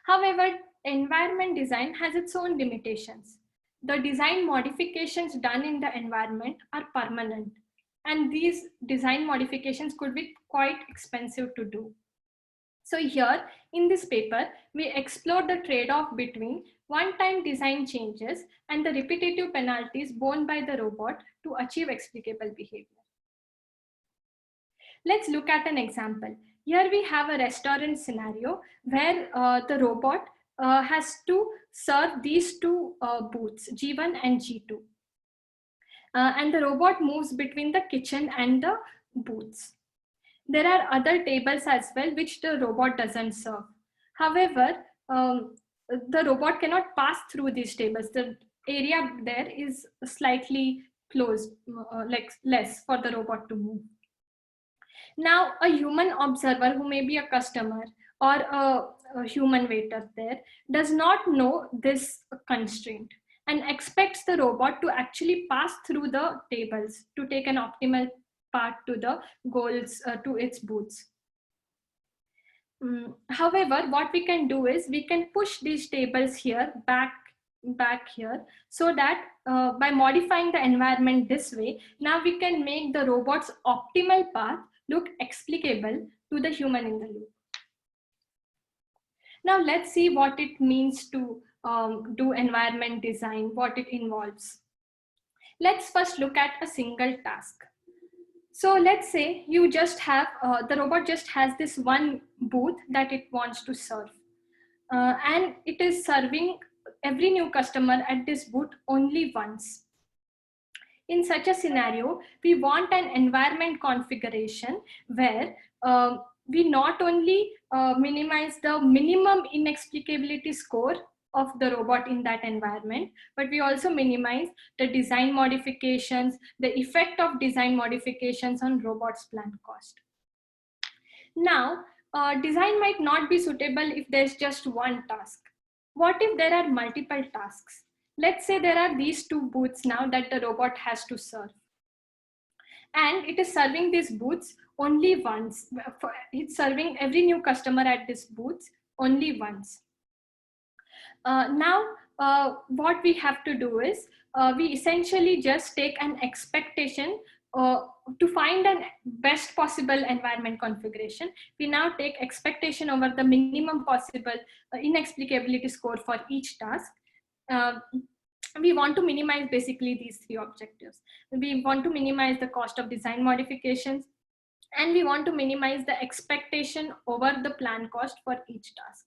D: However, environment design has its own limitations. The design modifications done in the environment are permanent, and these design modifications could be quite expensive to do. So here in this paper, we explore the trade-off between one-time design changes and the repetitive penalties borne by the robot to achieve explicable behavior. Let's look at an example. Here we have a restaurant scenario where the robot has to serve these 2 booths, G1 and G2. And the robot moves between the kitchen and the booths. There are other tables as well, which the robot doesn't serve. However, the robot cannot pass through these tables. The area there is slightly closed, like less for the robot to move. Now, a human observer who may be a customer or a human waiter there does not know this constraint and expects the robot to actually pass through the tables to take an optimal path to the goals, to its booths. However, what we can do is we can push these tables here back here, so that by modifying the environment this way, now we can make the robot's optimal path look explicable to the human in the loop. Now let's see what it means to do environment design, what it involves. Let's first look at a single task. So let's say you just have, the robot just has this one booth that it wants to serve. And it is serving every new customer at this booth only once. In such a scenario, we want an environment configuration where we not only minimize the minimum inexplicability score of the robot in that environment, but we also minimize the design modifications, the effect of design modifications on robot's planned cost. Now, design might not be suitable if there's just one task. What if there are multiple tasks? Let's say there are these two booths now that the robot has to serve. And it is serving these booths only once. It's serving every new customer at this booth only once. Now, what we have to do is we essentially just take an expectation to find an best possible environment configuration. We now take expectation over the minimum possible inexplicability score for each task. We want to minimize basically these three objectives. We want to minimize the cost of design modifications, and we want to minimize the expectation over the planned cost for each task.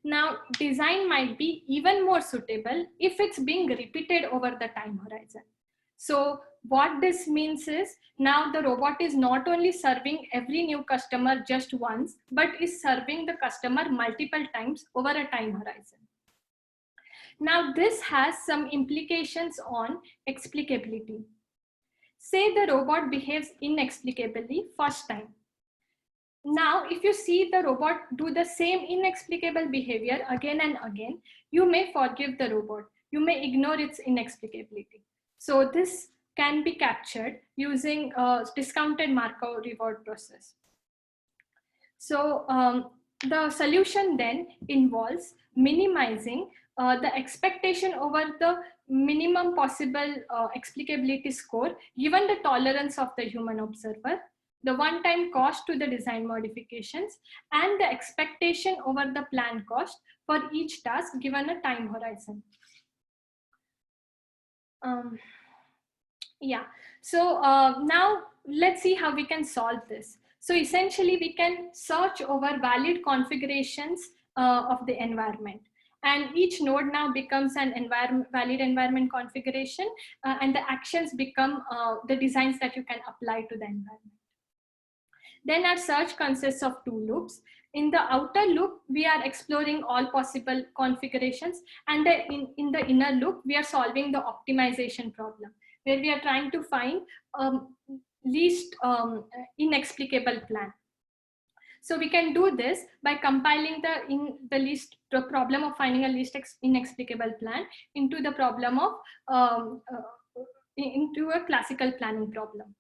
D: Now, design might be even more suitable if it's being repeated over the time horizon. So what this means is now the robot is not only serving every new customer just once, but is serving the customer multiple times over a time horizon. Now, this has some implications on explicability. Say the robot behaves inexplicably first time. Now, if you see the robot do the same inexplicable behavior again and again, you may forgive the robot. You may ignore its inexplicability. So this can be captured using a discounted Markov reward process. So the solution then involves minimizing the expectation over the minimum possible explicability score given the tolerance of the human observer, the one-time cost to the design modifications, and the expectation over the planned cost for each task given a time horizon. Yeah, so now let's see how we can solve this. So essentially we can search over valid configurations of the environment. And each node now becomes an valid environment configuration, and the actions become the designs that you can apply to the environment. Then our search consists of two loops. In the outer loop, we are exploring all possible configurations, and in the inner loop, we are solving the optimization problem, where we are trying to find least inexplicable plan. So we can do this by compiling the problem of finding a least inexplicable plan into the problem of into a classical planning problem.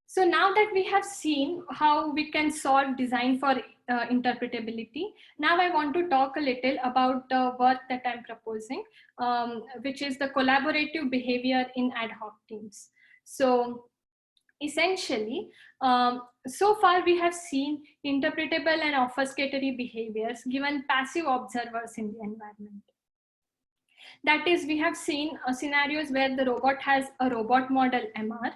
D: So now that we have seen how we can solve design for interpretability, now I want to talk a little about the work that I'm proposing, which is the collaborative behavior in ad hoc teams. So essentially, so far we have seen interpretable and obfuscatory behaviors given passive observers in the environment. That is, we have seen scenarios where the robot has a robot model MR,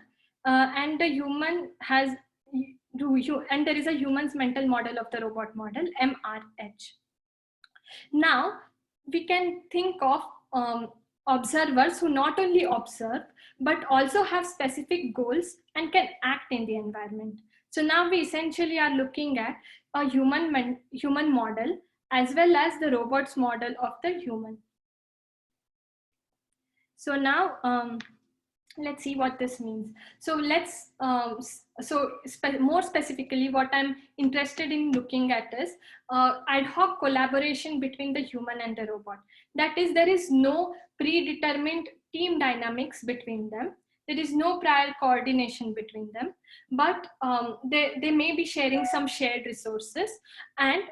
D: and the human has, and there is a human's mental model of the robot model MRH. Now we can think of observers who not only observe, but also have specific goals and can act in the environment. So now we essentially are looking at a human model as well as the robots model of the human. So now let's see what this means. So let's, more specifically, what I'm interested in looking at is ad hoc collaboration between the human and the robot. That is, there is no predetermined team dynamics between them. There is no prior coordination between them, but they may be sharing some shared resources, and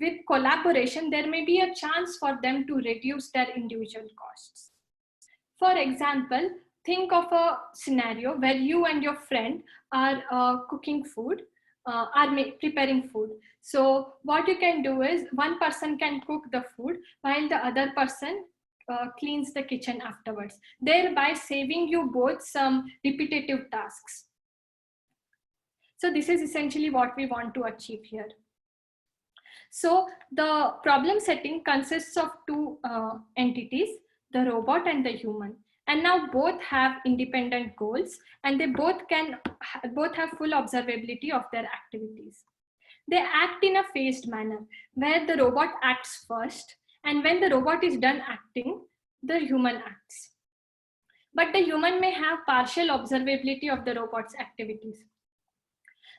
D: with collaboration, there may be a chance for them to reduce their individual costs. For example, think of a scenario where you and your friend are cooking food, preparing food. So what you can do is one person can cook the food while the other person cleans the kitchen afterwards, thereby saving you both some repetitive tasks. So this is essentially what we want to achieve here. So the problem setting consists of two entities, the robot and the human. And now both have independent goals, and they both have full observability of their activities. They act in a phased manner where the robot acts first, and when the robot is done acting, the human acts. But the human may have partial observability of the robot's activities.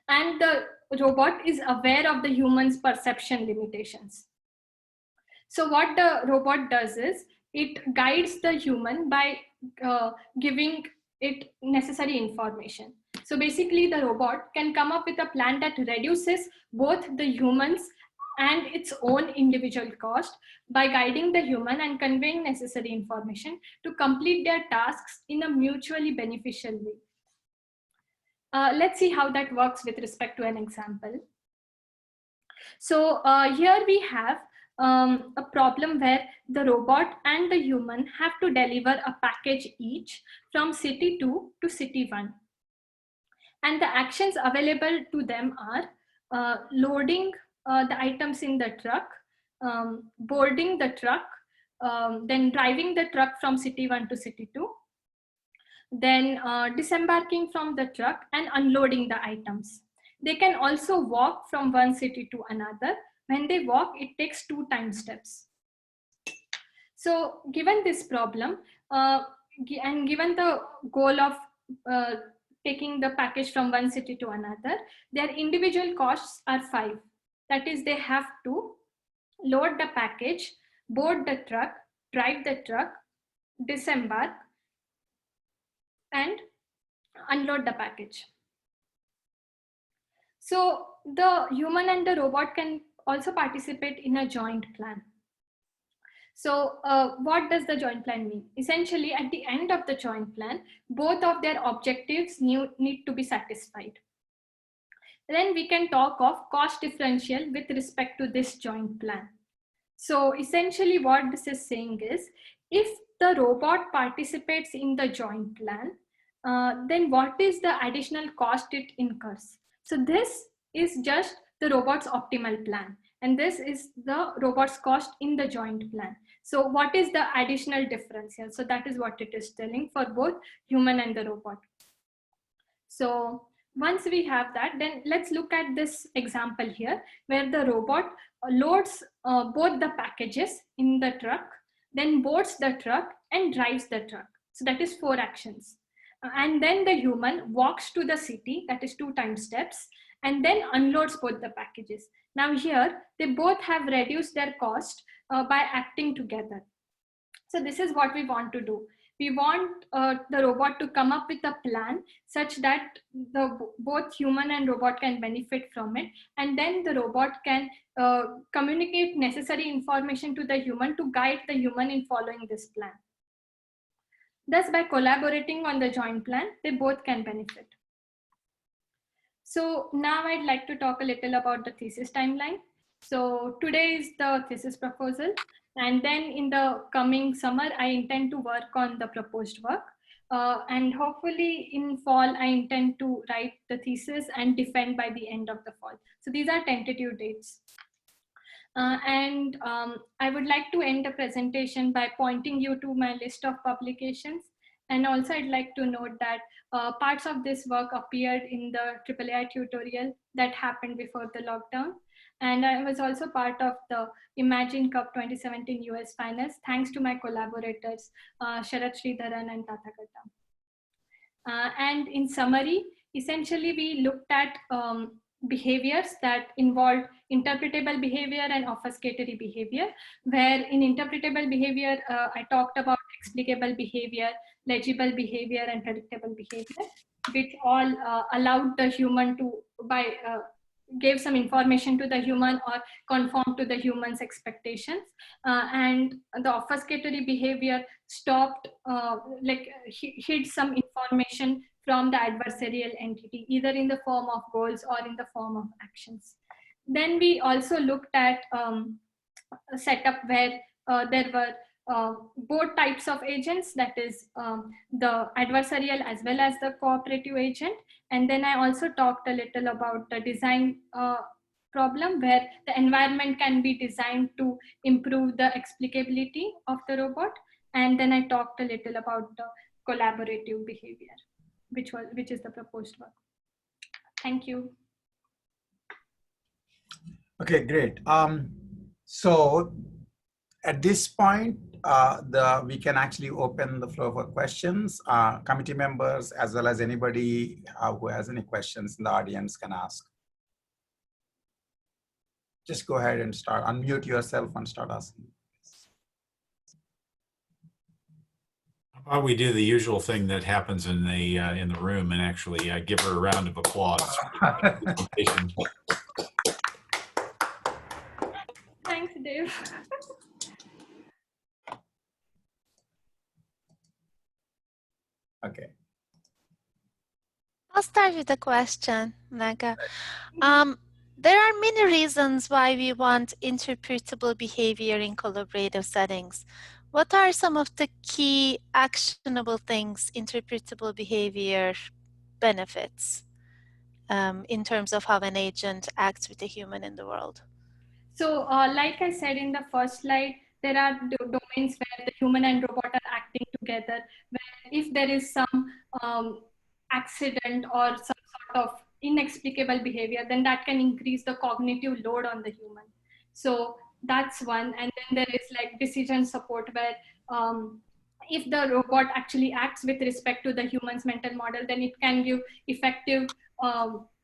D: And the robot is aware of the human's perception limitations. So what the robot does is, it guides the human by giving it necessary information. So basically the robot can come up with a plan that reduces both the humans and its own individual cost by guiding the human and conveying necessary information to complete their tasks in a mutually beneficial way. Let's see how that works with respect to an example. So here we have a problem where the robot and the human have to deliver a package each from city 2 to city 1. And the actions available to them are loading the items in the truck, boarding the truck, then driving the truck from city 1 to city 2, then disembarking from the truck and unloading the items. They can also walk from one city to another. When they walk, it takes 2 time steps. So given this problem, and given the goal of taking the package from one city to another, their individual costs are 5. That is, they have to load the package, board the truck, drive the truck, disembark, and unload the package. So the human and the robot can also participate in a joint plan. So what does the joint plan mean? Essentially, at the end of the joint plan, both of their objectives need to be satisfied. Then we can talk of cost differential with respect to this joint plan. So essentially what this is saying is, if the robot participates in the joint plan, then what is the additional cost it incurs? So this is just the robot's optimal plan, and this is the robot's cost in the joint plan. So what is the additional difference here? So that is what it is telling for both human and the robot. So once we have that, then let's look at this example here, where the robot loads both the packages in the truck, then boards the truck and drives the truck. So that is 4 actions. And then the human walks to the city, that is 2 time steps, and then unloads both the packages. Now here, they both have reduced their cost by acting together. So this is what we want to do. We want the robot to come up with a plan such that both human and robot can benefit from it. And then the robot can communicate necessary information to the human to guide the human in following this plan. Thus, by collaborating on the joint plan, they both can benefit. So now I'd like to talk a little about the thesis timeline. So today is the thesis proposal, and then in the coming summer, I intend to work on the proposed work. And hopefully in fall, I intend to write the thesis and defend by the end of the fall. So these are tentative dates. I would like to end the presentation by pointing you to my list of publications. And also I'd like to note that parts of this work appeared in the AAAI tutorial that happened before the lockdown. And I was also part of the Imagine Cup 2017 US finals, thanks to my collaborators, Sharat Sridharan and Tathagata. And in summary, essentially we looked at behaviors that involved interpretable behavior and obfuscatory behavior, where in interpretable behavior, I talked about explicable behavior, legible behavior, and predictable behavior, which all allowed the human to, gave some information to the human or conform to the human's expectations. And the obfuscatory behavior stopped, hid some information from the adversarial entity, either in the form of goals or in the form of actions. Then we also looked at a setup where there were both types of agents, that is the adversarial as well as the cooperative agent. And then I also talked a little about the design problem, where the environment can be designed to improve the explicability of the robot. And then I talked a little about the collaborative behavior, which is the proposed work. Thank you.
A: Okay, great. So at this point, we can actually open the floor for questions. Committee members, as well as anybody who has any questions in the audience can ask. Just go ahead and unmute yourself and start asking.
B: How about we do the usual thing that happens in the room and actually give her a round of applause.
D: Thanks, Dave.
A: Okay.
F: I'll start with a question, Naga. There are many reasons why we want interpretable behavior in collaborative settings. What are some of the key actionable things interpretable behavior benefits in terms of how an agent acts with a human in the world?
D: So like I said in the first slide, there are domains where the human and robot are acting together, where if there is some accident or some sort of inexplicable behavior, then that can increase the cognitive load on the human. So that's one. And then there is like decision support, where if the robot actually acts with respect to the human's mental model, then it can give effective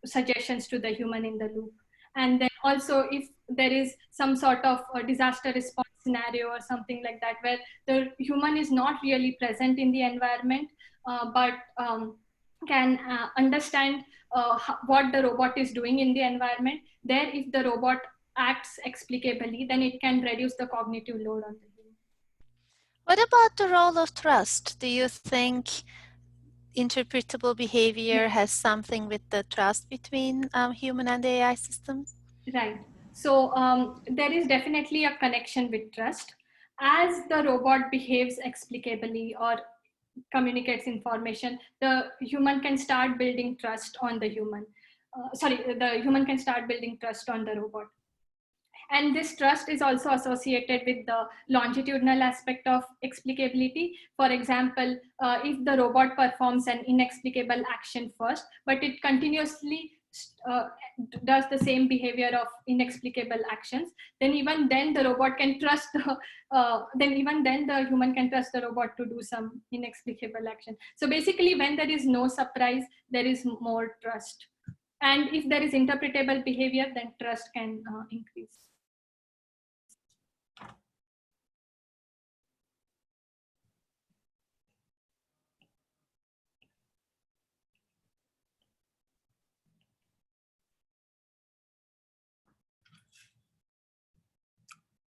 D: suggestions to the human in the loop. And then also if there is some sort of a disaster response scenario or something like that, where the human is not really present in the environment, but can understand what the robot is doing in the environment, there if the robot acts explicably, then it can reduce the cognitive load on the human.
F: What about the role of trust? Do you think interpretable behavior has something with the trust between human and AI systems?
D: Right. So there is definitely a connection with trust. As the robot behaves explicably or communicates information, the human can start building trust on the human. The human can start building trust on the robot. And this trust is also associated with the longitudinal aspect of explicability. For example, if the robot performs an inexplicable action first, but it continuously does the same behavior of inexplicable actions, then even then the robot can trust then even then the human can trust the robot to do some inexplicable action. So basically, when there is no surprise, there is more trust. And if there is interpretable behavior, then trust can increase.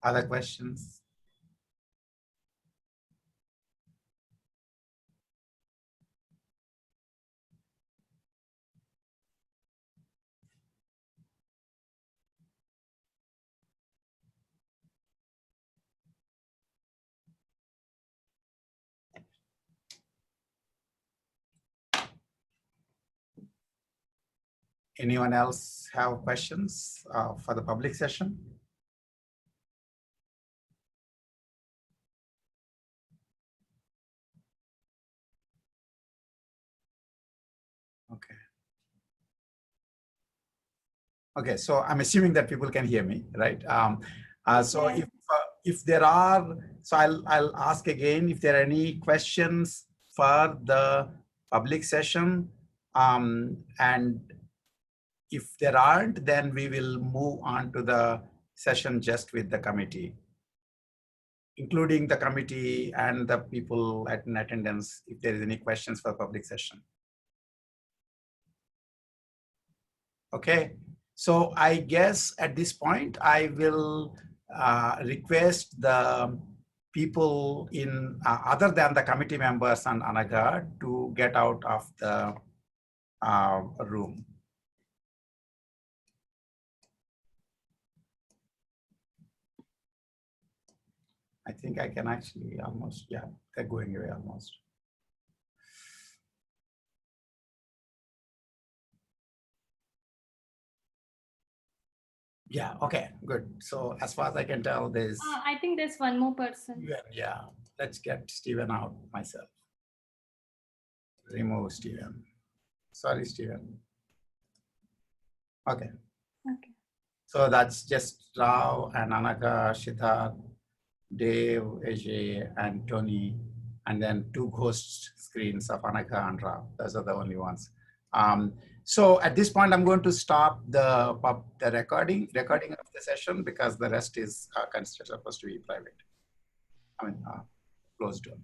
A: Other questions? Anyone else have questions for the public session? Okay. Okay, so I'm assuming that people can hear me, right? So
D: Yes.
A: if there are, so I'll ask again if there are any questions for the public session, and if there aren't, then we will move on to the session just with the committee, including the committee and the people in attendance. If there is any questions for public session, okay. So I guess at this point, I will request the people in other than the committee members and Anaga to get out of the room. I think I can actually almost, yeah, they're going away almost. Yeah, okay, good. So as far as I can tell, there's,
D: I think there's one more person.
A: yeah, let's get Stephen out myself. Remove Stephen. Sorry, Stephen. Okay.
D: Okay.
A: So that's just Rao and Anaka, Siddharth, Dave, Ajay, and Tony, and then 2 ghost screens of Anaka and Rao. Those are the only ones. So at this point, I'm going to stop the recording of the session because the rest is supposed to be private. I mean, closed door.